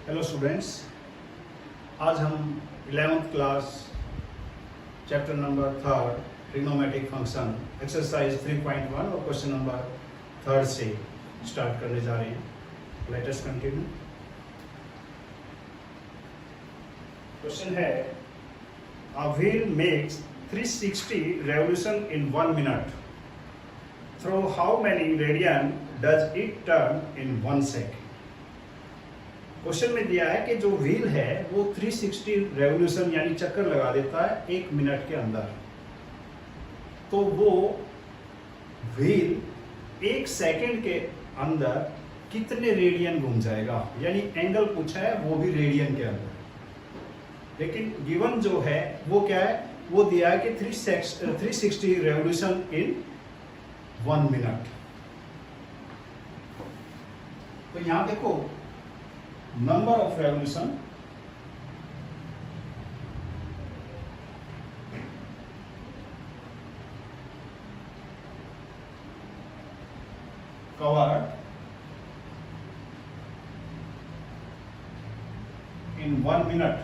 Hello students, आज हम 11th class chapter number 3 trigonometric function exercise 3.1 और क्वेश्चन नंबर 3 से स्टार्ट करने जा रहे हैं। Let us continue. क्वेश्चन है, a wheel makes 360 revolution in 1 minute. Through how many radian does it turn in 1 second? Question में दिया है कि जो व्हील है वो 360 रेवोल्यूशन यानी चक्कर लगा देता है 1 मिनट के अंदर। तो वो व्हील 1 सेकंड के अंदर कितने रेडियन घूम जाएगा, यानी एंगल पूछा है वो भी रेडियन के अंदर। लेकिन गिवन जो है वो क्या है, वो दिया है कि 360 रेवोल्यूशन इन 1 मिनट। तो यहां देखो, number of revolution covered in 1 minute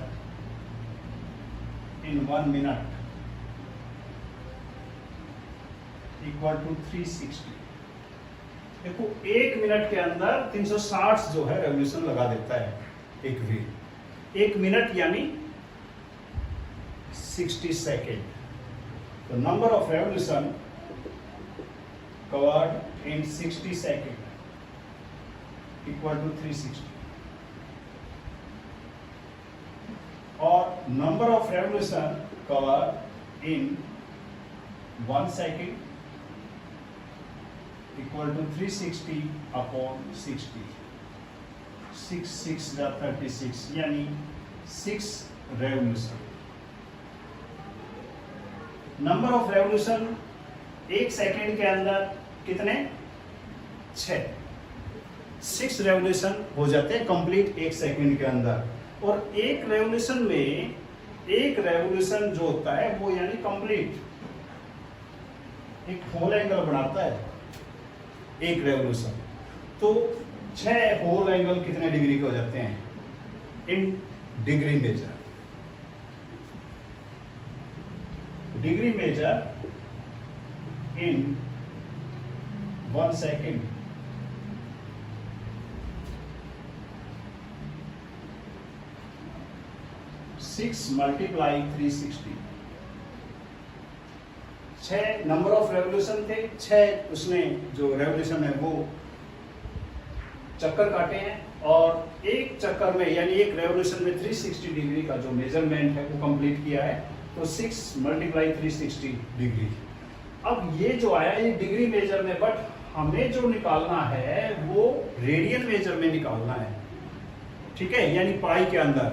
equal to 360। देखो 1 मिनट के अंदर 360 जो है रेवोल्यूशन लगा देता है एक व्हील। 1 मिनट यानी 60 सेकेंड। तो number of revolution covered in 60 second equal to 360, और number of revolution covered in 1 second equal to 360 upon 60। 6 6 36 यानी 6 revolution. Number of revolution 1 second के अंदर कितने? 6। 6 रेवोल्यूशन हो जाते हैं कंप्लीट 1 सेकेंड के अंदर। और एक रेवोल्यूशन में, एक रेवोल्यूशन जो होता है वो यानी कंप्लीट एक होल एंगल बनाता है एक रेवोल्यूशन। तो 6 होल एंगल कितने डिग्री के हो जाते हैं in degree measure. Degree measure in 1 second six multiply 360। 6 number of revolution थे, 6 उसने जो रेवोल्यूशन है वो चक्कर काटे हैं, और एक चक्कर में यानी एक रेवोल्यूशन में 360 डिग्री का जो मेजरमेंट है वो कंप्लीट किया है। तो 6 मल्टीप्लाई 360 डिग्री। अब ये जो आया ये डिग्री मेजर में, बट हमें जो निकालना है वो रेडियन मेजर में निकालना है, ठीक है, यानी पाई के अंदर।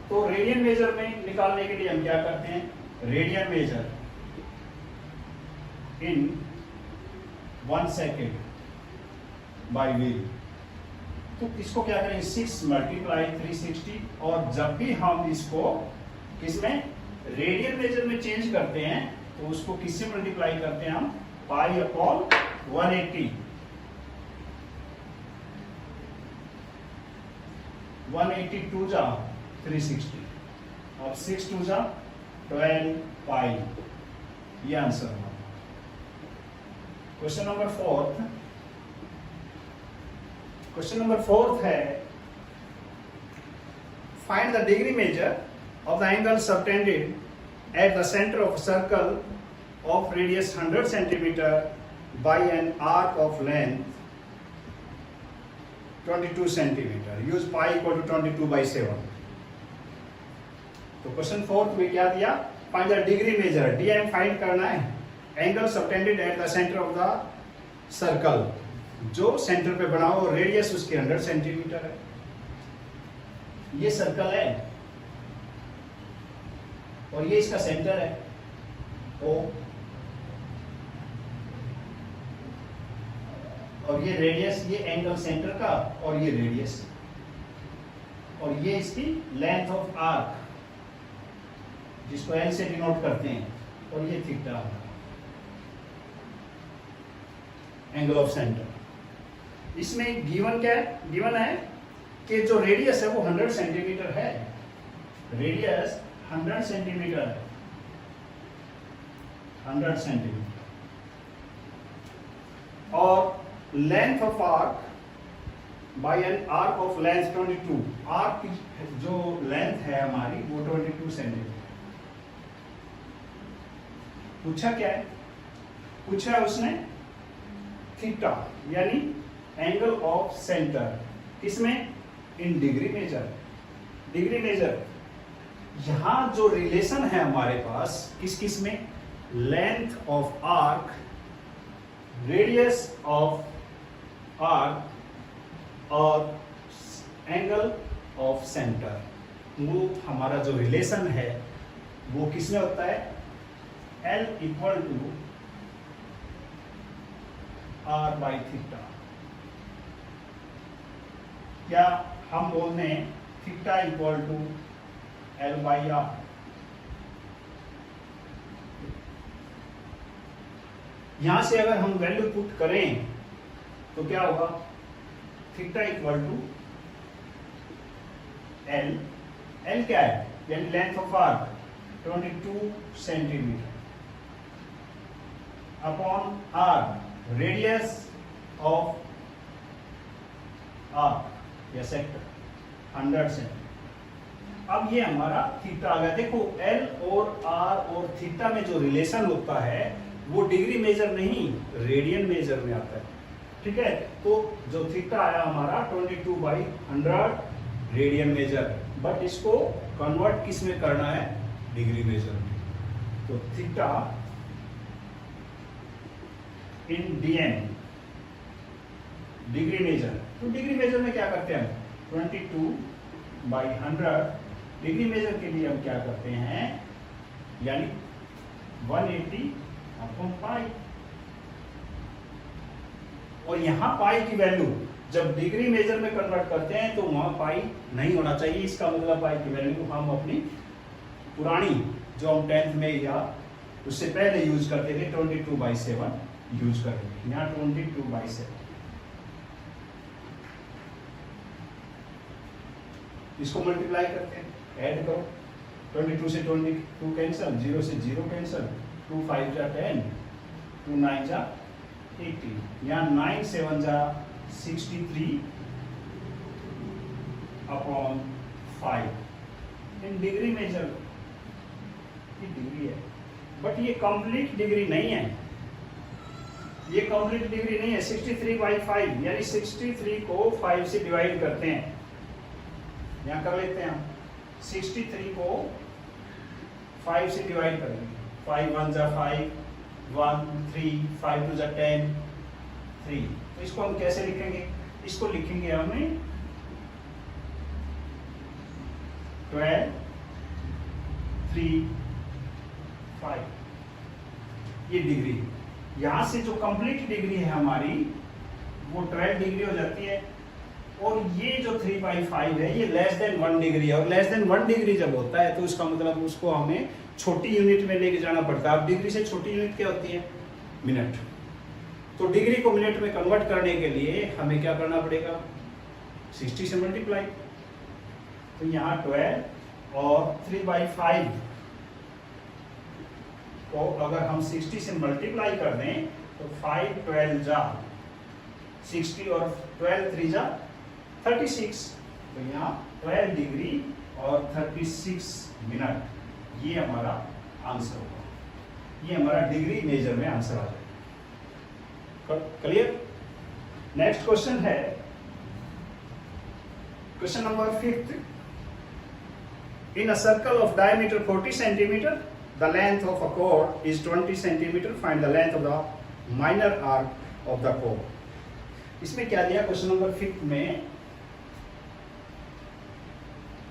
तो रेडियन मेजर में निकालने के लिए हम क्या करते हैं, radian major in 1 second by wheel. तो इसको क्या करेंगे, 6 मल्टीप्लाई 360, और जब भी हम इसको किसमें रेडियन मेजर में चेंज करते हैं तो उसको किससे मल्टीप्लाई करते हैं हम, पाई अपॉन 180। 182 जा 360, अब 6 2 जा 12 पाई। ये आंसर होगा। Question number 4। क्वेश्चन नंबर 4 है, find the degree measure of the angle subtended at the centre of circle of radius 100 centimetre by an arc of length 22 centimetre. Use pi equal to 22/7। तो question 4 में क्या दिया, find the degree measure. DM find करना है angle subtended at the centre of the circle, जो centre पे बना हो, रेडियस उसकी 100 सेंटीमीटर है। ये सर्कल है और ये इसका सेंटर है O, और ये रेडियस, ये एंगल सेंटर का, और ये रेडियस, और ये इसकी लेंथ ऑफ आर्क जिसको L से डिनोट करते हैं, और ये थीटा एंगल ऑफ सेंटर। इसमें गिवन क्या है, गिवन है कि जो रेडियस है वो 100 सेंटीमीटर है, रेडियस 100 सेंटीमीटर है, 100 सेंटीमीटर, और length of arc bye an arc of length 22, arc की जो लेंथ है हमारी वो 22 सेंटीमीटर। पूछा क्या है? पूछा है उसने थीटा यानी एंगल ऑफ सेंटर, किसमें? In degree measure. Degree measure, यहां जो रिलेशन है हमारे पास किस किस में? Length of arc, radius of arc और एंगल ऑफ सेंटर, वो हमारा जो रिलेशन है वो किसमें होता है? L equal to R by theta, या हम बोलते हैं theta equal to L by R। यहां से अगर हम वैल्यू पुट करें तो क्या होगा? Theta equal to L, L क्या है? यानी length of arc 22 centimetre upon R, radius of arc या सेक्टर 100 सेंटीमीटर। अब ये हमारा थीटा आ गया। देखो L और R और थीटा में जो रिलेशन होता है वो डिग्री मेजर नहीं, रेडियन मेजर में आता है, ठीक है? तो जो थीटा आया हमारा 22/100 रेडियन मेजर, बट इसको कन्वर्ट किस में करना है? डिग्री मेजर में। तो theta in DM, degree major. तो डिग्री मेजर में क्या करते हैं? 22/100 डिग्री मेजर के लिए हम क्या करते हैं? यानी 180 अपॉन पाई, और यहां पाई की वैल्यू जब डिग्री मेजर में कन्वर्ट करते हैं तो वहां पाई नहीं होना चाहिए। इसका मतलब पाई की वैल्यू हम अपनी पुरानी जो हम 10th में या उससे पहले यूज करते थे 22/7 यूज करेंगे। यहाँ 22/7, इसको मल्टीप्लाई करते हैं, ऐड करो, 22 से 22 कैंसल, 0 से 0 कैंसल, 2 5 जा 10, 2 9 जा 18, यहाँ 9 7 जा 63 अपॉन 5 इन डिग्री मेजर की डिग्री है, बट ये कंप्लीट डिग्री नहीं है, ये कंप्लीट डिग्री नहीं है। 63/5 यानी 63 को 5 से डिवाइड करते हैं, यहाँ कर लेते हैं हम 63 को 5 से डिवाइड करेंगे, 5 1 जा 5, 1 3, 5 2 जा 10, 3। तो इसको हम कैसे लिखेंगे? इसको लिखेंगे हमें 12 3 5, ये डिग्री। यहां से जो कंप्लीट डिग्री है हमारी वो 12 डिग्री हो जाती है, और ये जो 3/5 है ये लेस देन 1 डिग्री है, और लेस देन 1 डिग्री जब होता है तो इसका मतलब उसको हमें छोटी यूनिट में लेके जाना पड़ता है। अब डिग्री से छोटी यूनिट क्या होती है? मिनट। तो डिग्री को मिनट में कन्वर्ट करने के लिए हमें क्या करना पड़ेगा? 60 से मल्टीप्लाई। तो यहाँ 12 और 3/5 को अगर हम 60 से मल्टीप्लाई कर दें तो 5 12 जा 60 और 12 3 जा 36। तो यहाँ 12 डिग्री और 36 मिनट, ये हमारा आंसर होगा। ये हमारा डिग्री मेजर में आंसर आ जाएगा। क्लियर? नेक्स्ट क्वेश्चन है question number 5। In a circle of diameter 40 centimetre, the length of a chord is 20 centimeter. Find the length of the minor arc of the chord. इसमें क्या दिया? Question number 5 में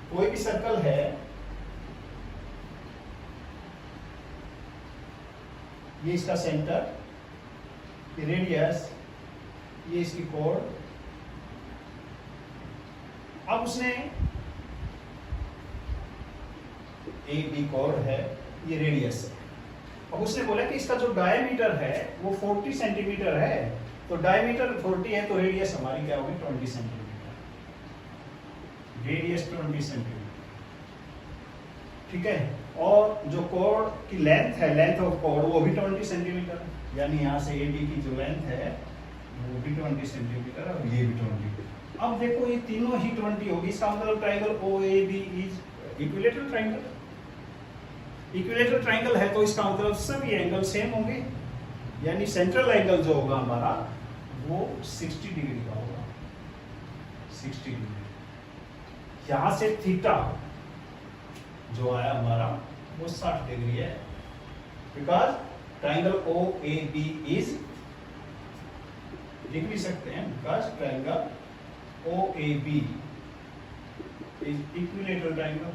कोई भी circle है, ये इसका सेंटर, ये रेडियस, ये इसकी कोड। अब उसने ए बी कोड है, ये रेडियस है। अब उसने बोला कि इसका जो डायमीटर है वो 40 सेंटीमीटर है, तो डायमीटर 40 है तो रेडियस हमारी क्या होगी? 20 सेंटीमीटर। रेडियस 20 सेंटीमीटर, ठीक है। और जो कॉर्ड की लेंथ है, लेंथ ऑफ कॉर्ड वो भी 20 सेंटीमीटर, यानी यहाँ से AB की जो लेंथ है वो भी 20 सेंटीमीटर और ये भी 20। अब देखो ये तीनों ही 20 होगी, इसका मतलब triangle OAB is equilateral triangle. Equilateral triangle है तो इसका मतलब सभी एंगल सेम होंगे, यानी सेंट्रल एंगल जो होगा हमारा वो 60 डिग्री का होगा, 60 डिग्री। यहां से थीटा जो आया हमारा वो 60 डिग्री है, बिकॉज ट्राइंगल OAB इज, लिख भी सकते हैं, because triangle OAB is equilateral triangle,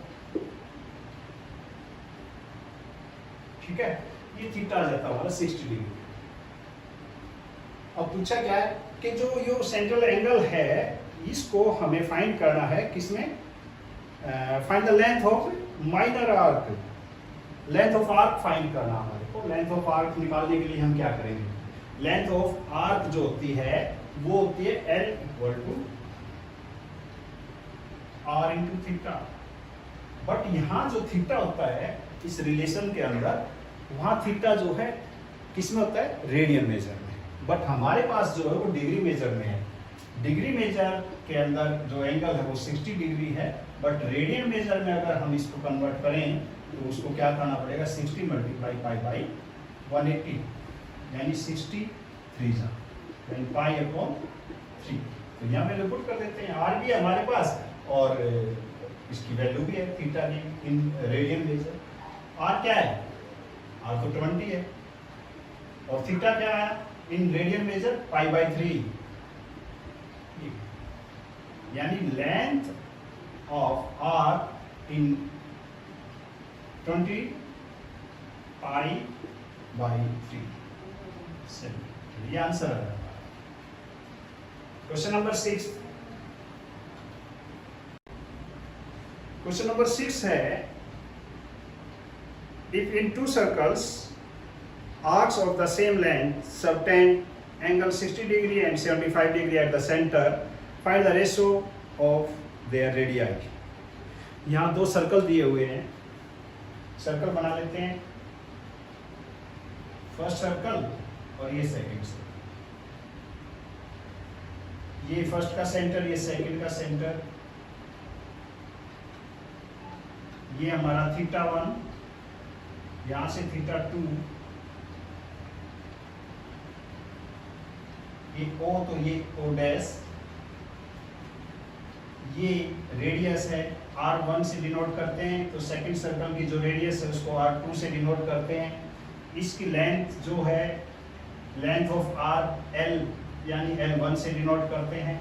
ठीक है। ये थीटा आ जाता हमारा 60 डिग्री। अब पूछा क्या है कि जो सेंट्रल एंगल है इसको हमें फाइंड करना है, किसमें, find the length of minor arc, length of arc find करना हमारे को। लेंथ ऑफ आर्क निकालने के लिए हम क्या करेंगे, लेंथ ऑफ आर्क जो होती है वो होती है L = R × थीटा। बट यहां जो थीटा होता है इस रिलेशन के अंदर, वहां थीटा जो है किसमें होता है, रेडियन मेजर में, बट हमारे पास जो है वो डिग्री मेजर में है। डिग्री मेजर के अंदर जो एंगल है वो 60 डिग्री है, बट रेडियन मेजर में अगर हम इसको कन्वर्ट करें तो उसको क्या करना पड़ेगा, 60 × π/180, यानी 60 3 यानी π/3। तो यहाँ वैल्यू पुट कर देते हैं, R भी है हमारे पास और इसकी वैल्यू भी है थीटा की इन रेडियन मेजर। R क्या है, R तो 20 है, और थीटा क्या है इन रेडियन मेजर, π/3, यानी length of R in 20 π/3 centimetre. ये आंसर है। क्वेश्चन नंबर 6, क्वेश्चन नंबर 6 है, if in two circles arcs of the same length subtend angle 60 degree and 75 degree at the center, find the ratio of their radii। यहाँ दो circle दिए हुए हैं, circle बना लेते हैं, फर्स्ट सर्कल और ये सेकंड सर्कल, ये फर्स्ट का सेंटर, ये सेकंड का सेंटर, ये हमारा θ1, यहां से θ2, ये O तो ये O डैश, ये रेडियस है R1 से डिनोट करते हैं, तो सेकंड सर्कल की जो रेडियस है उसको R2 से डिनोट करते हैं। इसकी लेंथ जो है, लेंथ ऑफ R L यानी L1 से डिनोट करते हैं,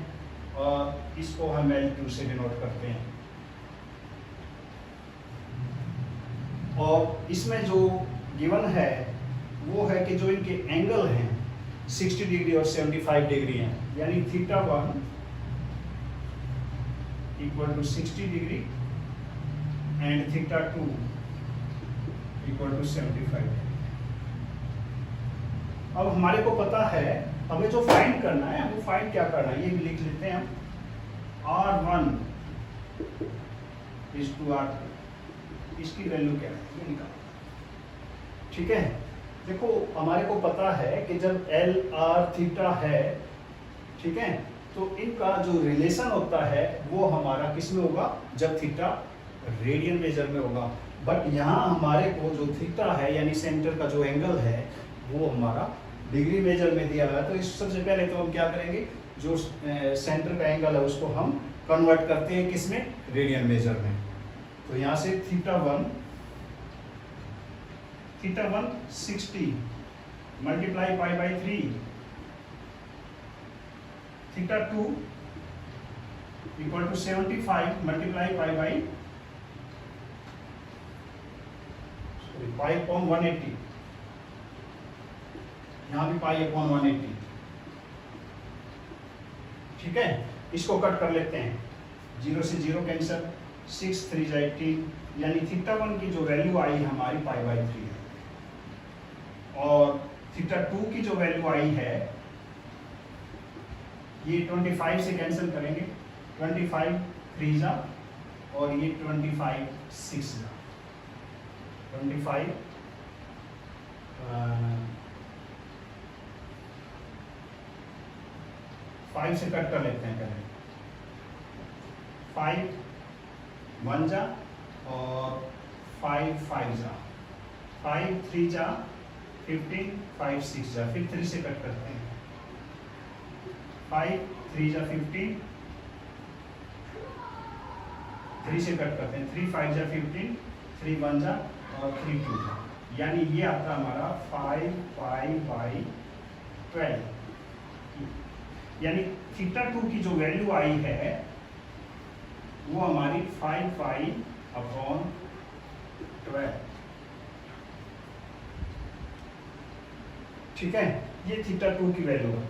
और इसको हम L2 से डिनोट करते हैं। और इसमें जो गिवन है वो है कि जो इनके एंगल हैं 60 डिग्री और 75 डिग्री हैं, यानी θ1 = 60 डिग्री एंड θ2 = 75 डिग्री। अब हमारे को पता है, हमें जो फाइंड करना है, हमें फाइंड क्या करना है, ये भी लिख लेते हैं हम, R1 = R2, इसकी वैल्यू क्या है ये निकाल, ठीक है। देखो हमारे को पता है कि जब L R थीटा है, ठीक है, तो इनका जो रिलेशन होता है वो हमारा किस में होगा, जब थीटा रेडियन मेजर में होगा। बट यहाँ हमारे को जो थीटा है यानी सेंटर का जो एंगल है वो हमारा डिग्री मेजर में दिया हुआ है। तो इस सबसे पहले तो हम क्या करेंगे, जो सेंटर का एंगल है उसको हम कन्वर्ट करते हैं किसमें, रेडियन मेजर में। तो यहाँ से θ1 60 मल्टीप्लाई π/3, θ2 = 75 मल्टीप्लाई π/180, यहाँ भी π/180, ठीक है। इसको कट कर लेते हैं, 0 से 0 कैंसिल, 6 3 18, यानी θ1 की जो वैल्यू आई हमारी π/3 है, और θ2 की जो वैल्यू आई है ये 25 से कैंसिल करेंगे, 25 3 जा और ये 25 6 जा 25 5 से कट कर लेते हैं पहले, 5 1 जा और 5 5 जा, 5 3 जा 15, 5 6 जा, फिर 3 से कट करते हैं, 5 3 जा 15, 3 से कट करते हैं, 3 5 जा 15, 3 1 जा और 3 2 जा, यानी ये आता हमारा 5 5 बाई 12, यानी थीटा 2 की जो वैल्यू आई है वो हमारी 5 पाई अपॉन 12, ठीक है, ये थीटा 2 की वैल्यू है।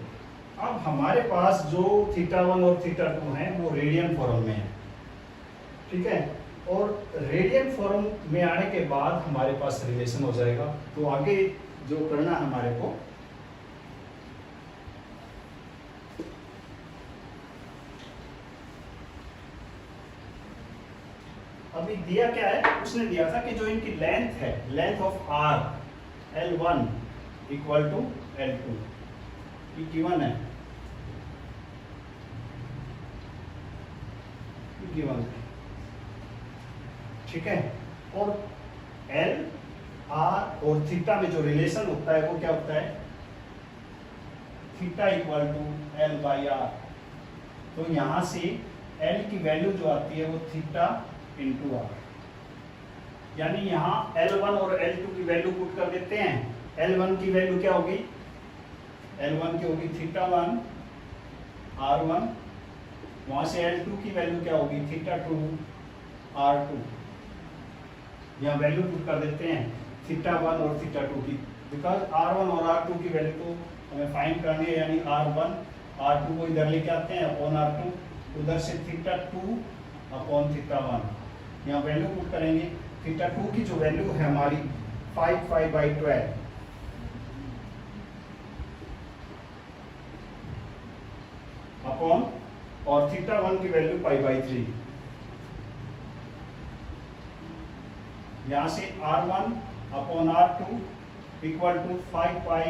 अब हमारे पास जो थीटा 1 और थीटा 2 है वो रेडियन फॉर्म में है, ठीक है, और रेडियन फॉर्म में आने के बाद हमारे पास रिलेशन हो जाएगा। तो आगे जो करना है हमारे को, अभी दिया क्या है, उसने दिया था कि जो इनकी लेंथ है, length of arc L1 equal to L2, ये गिवन है, गिवन है, ठीक है, और L R और थीटा में जो रिलेशन होता है वो क्या होता है, theta equal to L by R। तो यहां से L की वैल्यू जो आती है वो थीटा इंटू आर, यानी यहाँ L1 और L2 की वैल्यू पुट कर देते हैं। L1 की वैल्यू क्या होगी, L1 की होगी थीटा 1 R1, वहां से L2 की वैल्यू क्या होगी थीटा 2 R2, यहाँ वैल्यू पुट कर देते हैं थीटा 1 और थीटा 2 की, बिकॉज R1 और R2 की वैल्यू तो हमें फाइंड करनी है, यानी R1 R2 को इधर लेके आते हैं अपॉन R2, उधर से थीटा 2 अपॉन थीटा 1, यहाँ वैल्यू पुट करेंगे, थीटा 2 की जो वैल्यू है हमारी 5 5 बाई 12 अपॉन, और थीटा 1 की वैल्यू पाई बाई 3, यहाँ से R1 upon R2 equal to 5 pi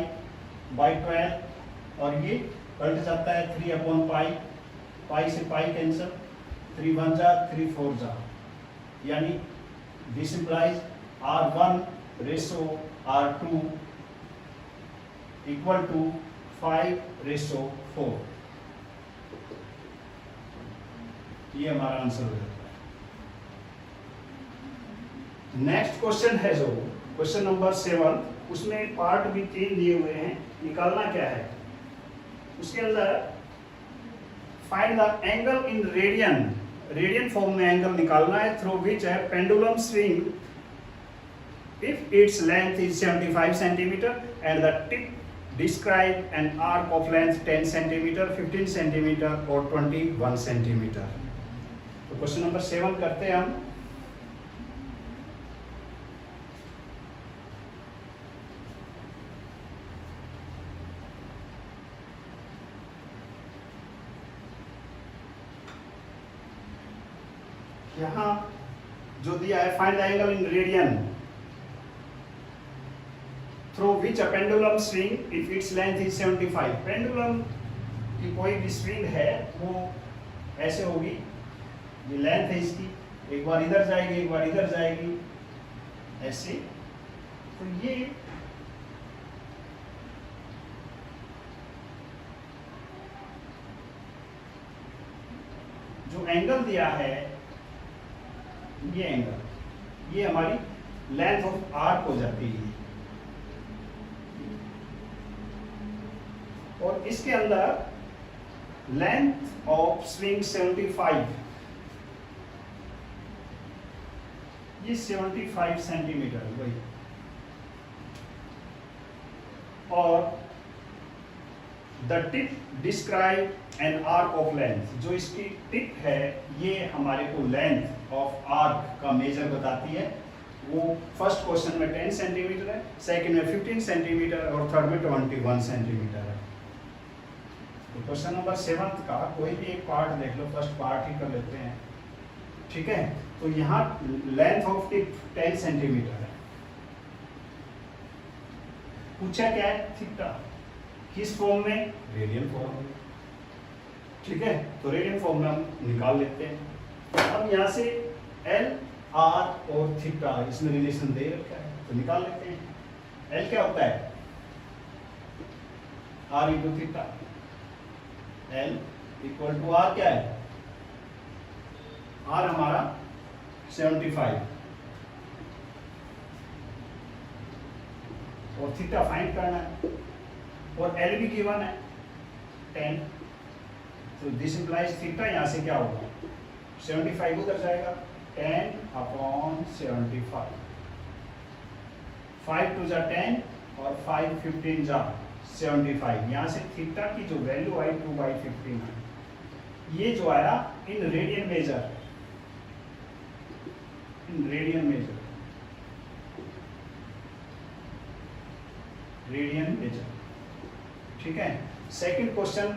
by 12, और ये पलट जाता है 3 अपॉन पाई, पाई से पाई कैंसिल, 3 1 जा 3 4 जा, यानी this implies R1 ratio R2 equal to 5 ratio 4, ये हमारा आंसर हो जाता है। नेक्स्ट क्वेश्चन है जो क्वेश्चन नंबर 7, उसमें पार्ट भी 3 दिए हुए हैं, निकालना क्या है, उसके अंदर find the angle in radian, radian form में एंगल निकालना है, थ्रू विच है pendulum swing if its length is 75 centimeter and the tip describe an arc of length 10 centimeter, 15 centimeter और 21 centimeter। तो क्वेश्चन नंबर 7 करते हैं हम। यहाँ जो दिया है find the angle in radian through which a pendulum swing if its length is 75। Pendulum की कोई भी स्विंग है वो ऐसे होगी, ये लेंथ है इसकी, एक बार इधर जाएगी एक बार इधर जाएगी ऐसे, तो ये जो एंगल दिया है, ये एंगल, ये हमारी लेंथ ऑफ आर्क हो जाती है, और इसके अंदर लेंथ ऑफ स्विंग 75, ये 75 सेंटीमीटर वही, और the tip describe N arc of length, जो इसकी टिप है ये हमारे को लेंथ ऑफ आर्क का मेजर बताती है। वो फर्स्ट क्वेश्चन में 10 सेंटीमीटर है, सेकंड में 15 सेंटीमीटर और थर्ड में 21 सेंटीमीटर है। तो क्वेश्चन नंबर 7 का कोई भी एक पार्ट देख लो, फर्स्ट पार्ट ही कर लेते हैं। ठीक है, तो यहाँ लेंथ ऑफ टिप 10 सेंटीमीटर है। पूछा क्या है, थीटा किस फॉर्म में, रेडियन फॉर्म में, ठीक है, तो रेडियन फॉर्म में हम निकाल लेते हैं। अब यहाँ से एल आर और थीटा इसमें रिलेशन दे रखा है, तो निकाल लेते हैं। एल क्या होता है, R into theta, L equal to R क्या है, आर हमारा 75 और थीटा फाइंड करना है, और एल भी गिवन है 10, तो दिस इंप्लाइज थीटा यहाँ से क्या होगा, 75 उधर जाएगा, 10/75, 5 टू जा 10 और 5 15 जा 75। यहाँ से थीटा की जो वैल्यू आई 2/15 है। ये जो आया in radian major, in radian major, radian major, ठीक है। सेकंड क्वेश्चन,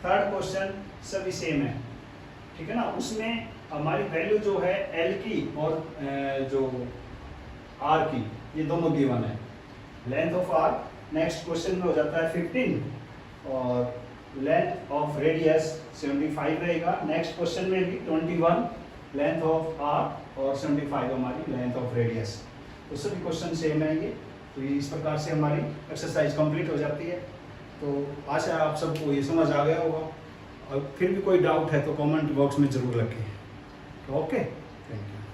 थर्ड क्वेश्चन सभी सेम है, ठीक है ना। उसमें हमारी वैल्यू जो है एल की और जो आर की, ये दोनों गिवन है। Length of arc next question में हो जाता है 15 और लेंथ ऑफ रेडियस 75 रहेगा। नेक्स्ट क्वेश्चन में भी 21 लेंथ ऑफ आर और 75 हमारी लेंथ ऑफ रेडियस। तो सभी क्वेश्चन सेम है ये। तो इस प्रकार से हमारी एक्सरसाइज कंप्लीट हो जाती है। तो आशा है आप सबको ये समझ आ गया होगा, और फिर भी कोई डाउट है तो कमेंट बॉक्स में ज़रूर रखें। Okay, thank you.